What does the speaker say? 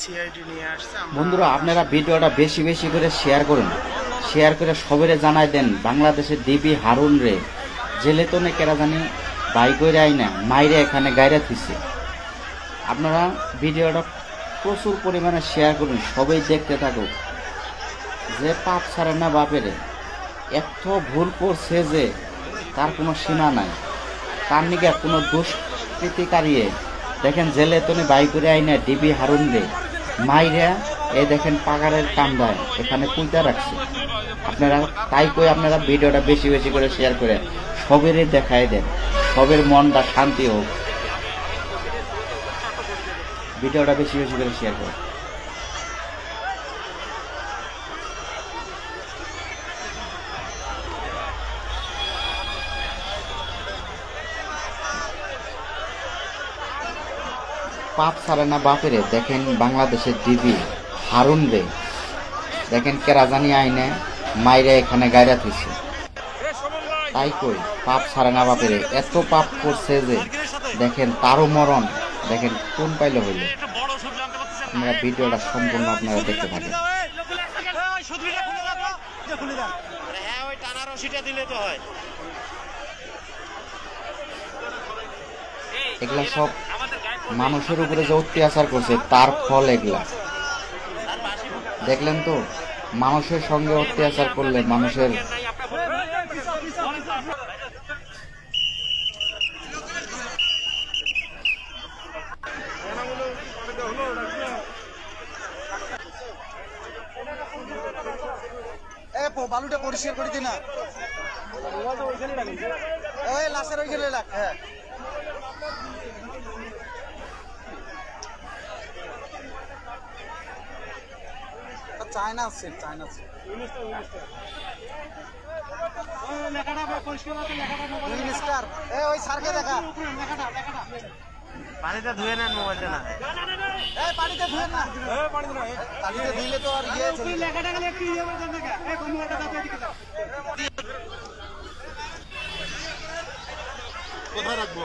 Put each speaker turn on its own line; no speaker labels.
CID নিয়ে আসছে।
বন্ধুরা আপনারা ভিডিওটা বেশি বেশি করে শেয়ার করুন, শেয়ার করে সবাইরে জানাই দেন বাংলাদেশের ডিবি হারুন রে জেলে তো না কেরা জানি বাই করে আই না মাইরে এখানে গাইরা থুইছে। আপনারা ভিডিওটা প্রচুর পরিমাণে শেয়ার করুন, সবাই দেখতে থাকুক। যে পাপ ছাড়ে না বাপেরে, এত ভুল করছে যে তার কোনো সীমা নাই। তার নিকে কোনো দুষ্কৃতিকারিয়ে দেখেন জেলে তনি বাই করে আই না ডিবি হারুন রে মাইরা এই দেখেন পাগারের কান্দায় এখানে কুইতা রাখছে। আপনারা তাই কই আপনারা ভিডিওটা বেশি বেশি করে শেয়ার করে সবেরই দেখাই দেন, সবের মনটা শান্তি হোক। ভিডিওটা বেশি বেশি করে শেয়ার করে। পাপ ছাড়ে না বাপেরে দেখেন বাংলাদেশের ডিবি হারুন রে দেখেন কেরা জানি আইনে মাইরে এখানে গাইরা থুইছে। তাই কই পাপ ছাড়ে না বাপেরে, এত পাপ করছে যে দেখেন তারও মরণ দেখেন কোন পাইলে হইল। আপনারা ভিডিওটা সম্পূর্ণ আপনারা দেখতে থাকেন। এগুলা সব মানুষের উপরে যে অত্যাচার করছে তার ফল এগুলা। দেখলেন তো, মানুষের সঙ্গে অত্যাচার করলে মানুষের
বালুটা পরিষ্কার করে দিনা ওই লাশের ওইখানে রাখ। হ্যাঁ চায়না আছে, চায়না আছে মিনিস্টার। ওই স্যারকে দেখা
পানিতে ধুয়ে নেন মোবাইলটা না,
পানিতে ধুয়ে না, পানিতে ধুইলে তো আর ইয়ে
কোথায় রাখবো?